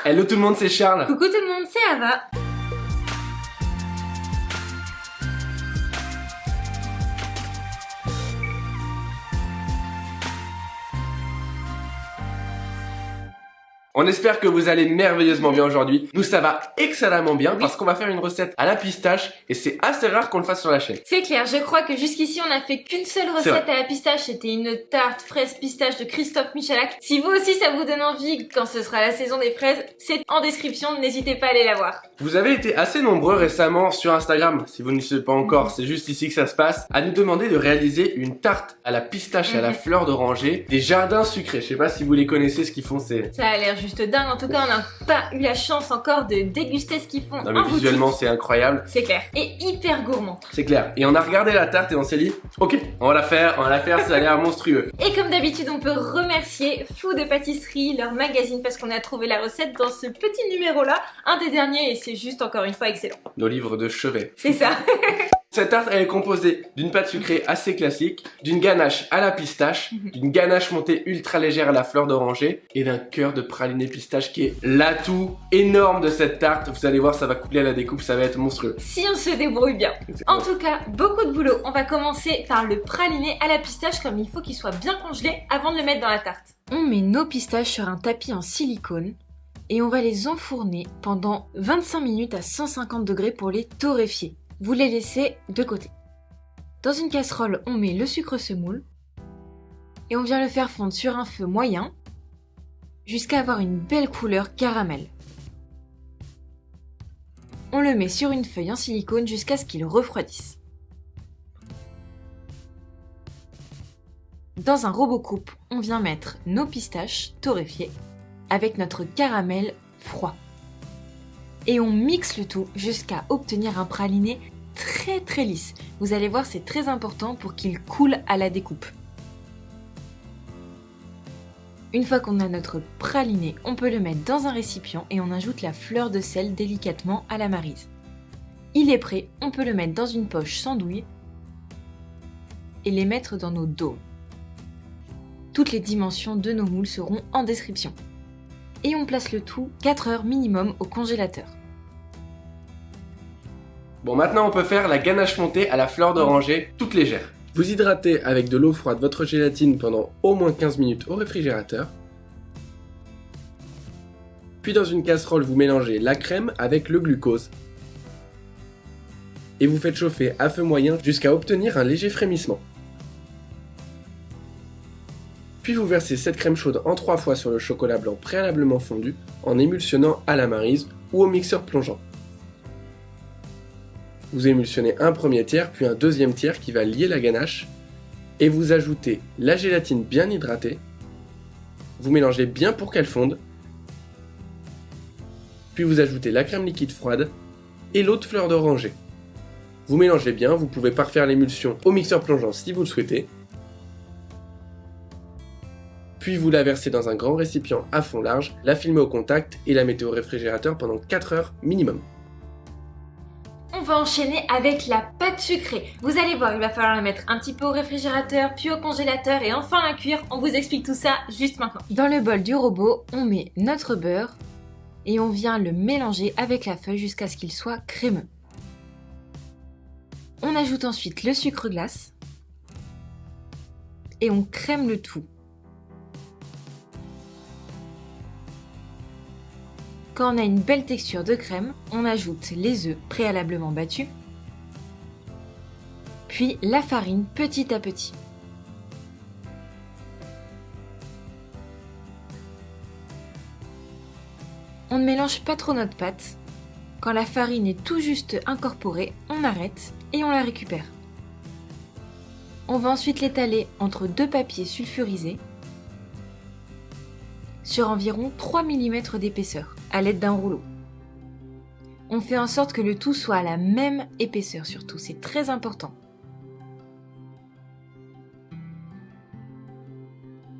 Hello tout le monde, c'est Charles. Coucou tout le monde, c'est Ava. On espère que vous allez merveilleusement bien aujourd'hui. Nous, ça va excellemment bien parce qu'on va faire une recette à la pistache et c'est assez rare qu'on le fasse sur la chaîne. C'est clair, je crois que jusqu'ici on a fait qu'une seule recette à la pistache, c'était une tarte fraise pistache de Christophe Michalak. Si vous aussi ça vous donne envie quand ce sera la saison des fraises, c'est en description, n'hésitez pas à aller la voir. Vous avez été assez nombreux récemment sur Instagram, si vous ne le savez pas encore, c'est juste ici que ça se passe, à nous demander de réaliser une tarte à la pistache et à la fleur d'oranger des jardins sucrés. Je sais pas si vous les connaissez, ce qu'ils font, c'est... Ça a l'air juste dingue, en tout cas on n'a pas eu la chance encore de déguster ce qu'ils font Non mais en visuellement boutique. c'est incroyable. C'est clair, et hyper gourmand. C'est clair. Et on a regardé la tarte et on s'est dit, ok, on va la faire, ça a l'air monstrueux. Et comme d'habitude, on peut remercier Fou de Pâtisserie, leur magazine, parce qu'on a trouvé la recette dans ce petit numéro-là, un des derniers, et c'est juste encore une fois excellent. Nos livres de chevet. C'est ça. Cette tarte, elle est composée d'une pâte sucrée assez classique, d'une ganache à la pistache, d'une ganache montée ultra légère à la fleur d'oranger et d'un cœur de praliné pistache qui est l'atout énorme de cette tarte. Vous allez voir, ça va couler à la découpe, ça va être monstrueux. Si on se débrouille bien. En tout cas, beaucoup de boulot. On va commencer par le praliné à la pistache, comme il faut qu'il soit bien congelé avant de le mettre dans la tarte. On met nos pistaches sur un tapis en silicone et on va les enfourner pendant 25 minutes à 150 degrés pour les torréfier. Vous les laissez de côté. Dans une casserole, on met le sucre semoule et on vient le faire fondre sur un feu moyen jusqu'à avoir une belle couleur caramel. On le met sur une feuille en silicone jusqu'à ce qu'il refroidisse. Dans un robot coupe, on vient mettre nos pistaches torréfiées avec notre caramel froid. Et on mixe le tout jusqu'à obtenir un praliné très lisse. Vous allez voir, c'est très important pour qu'il coule à la découpe. Une fois qu'on a notre praliné, on peut le mettre dans un récipient et on ajoute la fleur de sel délicatement à la maryse. Il est prêt, on peut le mettre dans une poche sans douille et les mettre dans nos dômes. Toutes les dimensions de nos moules seront en description. Et on place le tout 4 heures minimum au congélateur. Bon, maintenant on peut faire la ganache montée à la fleur d'oranger toute légère. Vous hydratez avec de l'eau froide votre gélatine pendant au moins 15 minutes au réfrigérateur. Puis dans une casserole, vous mélangez la crème avec le glucose. Et vous faites chauffer à feu moyen jusqu'à obtenir un léger frémissement. Puis vous versez cette crème chaude en 3 fois sur le chocolat blanc préalablement fondu en émulsionnant à la maryse ou au mixeur plongeant. Vous émulsionnez un premier tiers puis un deuxième tiers qui va lier la ganache et vous ajoutez la gélatine bien hydratée. Vous mélangez bien pour qu'elle fonde. Puis vous ajoutez la crème liquide froide et l'eau de fleur d'oranger. Vous mélangez bien, vous pouvez parfaire l'émulsion au mixeur plongeant si vous le souhaitez. Puis vous la versez dans un grand récipient à fond large, la filmez au contact et la mettez au réfrigérateur pendant 4 heures minimum. On va enchaîner avec la pâte sucrée. Vous allez voir, il va falloir la mettre un petit peu au réfrigérateur, puis au congélateur et enfin la cuire. On vous explique tout ça juste maintenant. Dans le bol du robot, on met notre beurre et on vient le mélanger avec la feuille jusqu'à ce qu'il soit crémeux. On ajoute ensuite le sucre glace et on crème le tout. Quand on a une belle texture de crème, on ajoute les œufs préalablement battus, puis la farine petit à petit. On ne mélange pas trop notre pâte. Quand la farine est tout juste incorporée, on arrête et on la récupère. On va ensuite l'étaler entre 2 papiers sulfurisés sur environ 3 mm d'épaisseur à l'aide d'un rouleau. On fait en sorte que le tout soit à la même épaisseur surtout, c'est très important.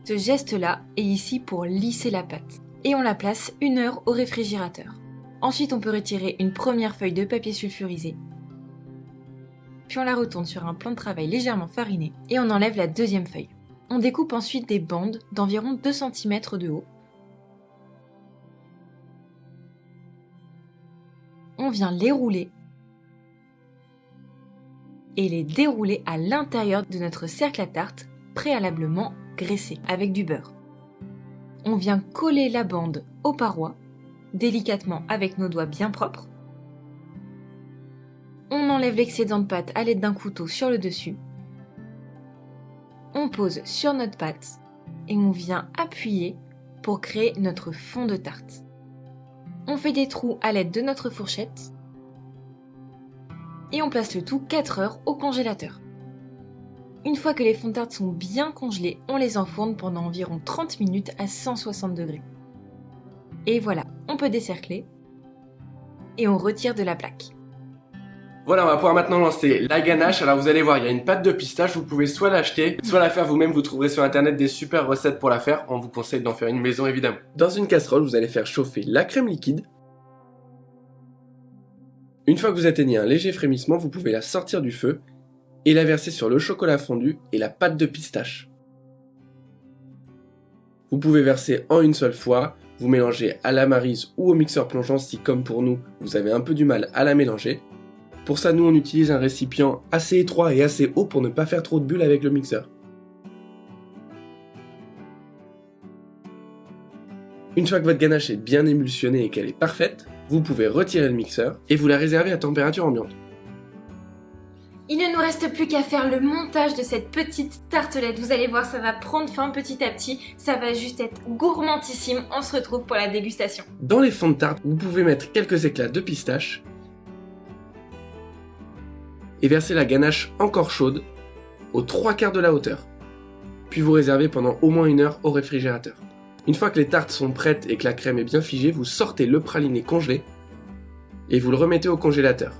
Ce geste-là est ici pour lisser la pâte et on la place 1 heure au réfrigérateur. Ensuite, on peut retirer une première feuille de papier sulfurisé, puis on la retourne sur un plan de travail légèrement fariné et on enlève la deuxième feuille. On découpe ensuite des bandes d'environ 2 cm de haut. on vient les rouler et les dérouler à l'intérieur de notre cercle à tarte préalablement graissé avec du beurre. On vient coller la bande aux parois, délicatement avec nos doigts bien propres. On enlève l'excédent de pâte à l'aide d'un couteau sur le dessus. On pose sur notre pâte et on vient appuyer pour créer notre fond de tarte. On fait des trous à l'aide de notre fourchette et on place le tout 4 heures au congélateur. Une fois que les fonds de tarte sont bien congelés, on les enfourne pendant environ 30 minutes à 160 degrés. Et voilà, on peut décercler et on retire de la plaque. Voilà, on va pouvoir maintenant lancer la ganache. Alors vous allez voir, il y a une pâte de pistache, vous pouvez soit l'acheter, soit la faire vous-même. Vous trouverez sur internet des super recettes pour la faire. On vous conseille d'en faire une maison évidemment. Dans une casserole, vous allez faire chauffer la crème liquide. Une fois que vous atteignez un léger frémissement, vous pouvez la sortir du feu et la verser sur le chocolat fondu et la pâte de pistache. Vous pouvez verser en une seule fois, vous mélangez à la maryse ou au mixeur plongeant si, comme pour nous, vous avez un peu du mal à la mélanger. Pour ça, nous on utilise un récipient assez étroit et assez haut pour ne pas faire trop de bulles avec le mixeur. Une fois que votre ganache est bien émulsionnée et qu'elle est parfaite, vous pouvez retirer le mixeur et vous la réserver à température ambiante. Il ne nous reste plus qu'à faire le montage de cette petite tartelette. Vous allez voir, ça va prendre fin petit à petit. Ça va juste être gourmandissime. On se retrouve pour la dégustation. Dans les fonds de tarte, vous pouvez mettre quelques éclats de pistache et verser la ganache encore chaude aux 3/4 de la hauteur. Puis vous réservez pendant au moins 1 heure au réfrigérateur. Une fois que les tartes sont prêtes et que la crème est bien figée, vous sortez le praliné congelé et vous le remettez au congélateur.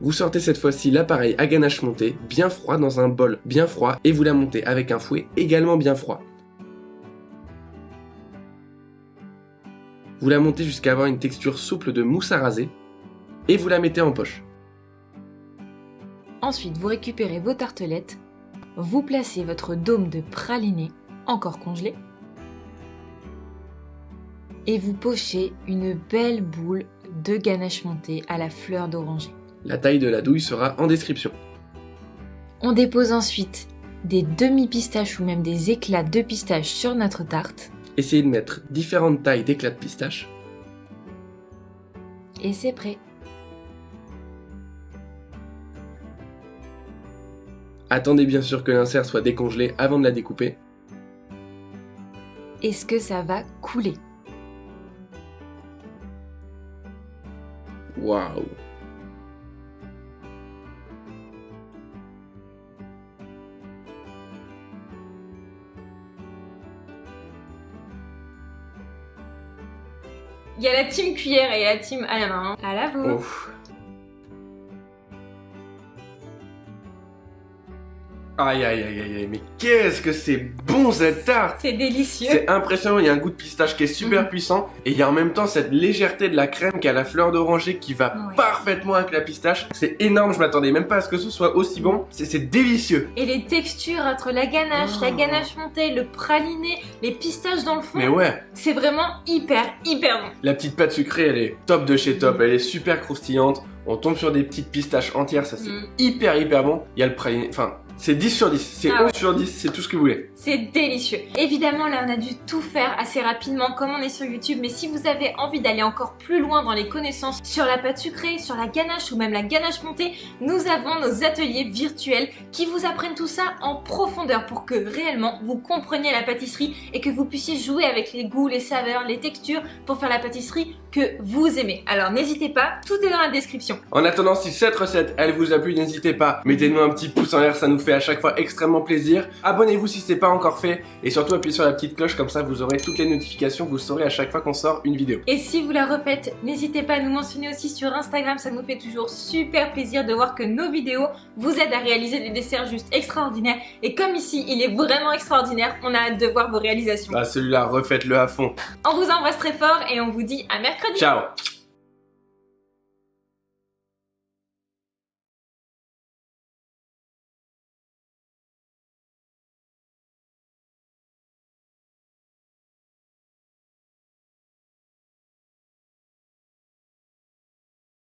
Vous sortez cette fois-ci l'appareil à ganache montée, bien froid, dans un bol bien froid, et vous la montez avec un fouet également bien froid. Vous la montez jusqu'à avoir une texture souple de mousse à raser, et vous la mettez en poche. Ensuite, vous récupérez vos tartelettes, vous placez votre dôme de praliné, encore congelé, et vous pochez une belle boule de ganache montée à la fleur d'oranger. La taille de la douille sera en description. On dépose ensuite des demi-pistaches ou même des éclats de pistache sur notre tarte. Essayez de mettre différentes tailles d'éclats de pistache. Et c'est prêt. Attendez bien sûr que l'insert soit décongelé avant de la découper. Est-ce que ça va couler? Waouh! Il y a la team cuillère et la team à la main. À la vous. Ouf. Aïe aïe aïe aïe, mais qu'est-ce que c'est bon cette tarte! C'est délicieux. C'est impressionnant, il y a un goût de pistache qui est super puissant et il y a en même temps cette légèreté de la crème qui a la fleur d'oranger qui va parfaitement avec la pistache. C'est énorme, je m'attendais même pas à ce que ce soit aussi bon. C'est délicieux. Et les textures entre la ganache montée, le praliné, les pistaches dans le fond. Mais ouais. C'est vraiment hyper bon. La petite pâte sucrée, elle est top de chez top, elle est super croustillante. On tombe sur des petites pistaches entières, ça c'est hyper bon. Il y a le praliné, enfin... C'est 10 sur 10, c'est 11 sur 10, c'est tout ce que vous voulez. C'est délicieux. Évidemment, là, on a dû tout faire assez rapidement comme on est sur YouTube, mais si vous avez envie d'aller encore plus loin dans les connaissances sur la pâte sucrée, sur la ganache ou même la ganache montée, nous avons nos ateliers virtuels qui vous apprennent tout ça en profondeur pour que réellement vous compreniez la pâtisserie et que vous puissiez jouer avec les goûts, les saveurs, les textures pour faire la pâtisserie que vous aimez. Alors n'hésitez pas, tout est dans la description. En attendant, si cette recette, elle vous a plu, n'hésitez pas, mettez-nous un petit pouce en l'air, ça nous fait à chaque fois extrêmement plaisir. Abonnez-vous si ce n'est pas encore fait et surtout appuyez sur la petite cloche, comme ça vous aurez toutes les notifications, vous saurez à chaque fois qu'on sort une vidéo. Et si vous la refaites, n'hésitez pas à nous mentionner aussi sur Instagram, ça nous fait toujours super plaisir de voir que nos vidéos vous aident à réaliser des desserts juste extraordinaires. Et comme ici, il est vraiment extraordinaire, on a hâte de voir vos réalisations. Ah, celui-là, refaites-le à fond. On vous embrasse très fort et on vous dit à mercredi. Ciao.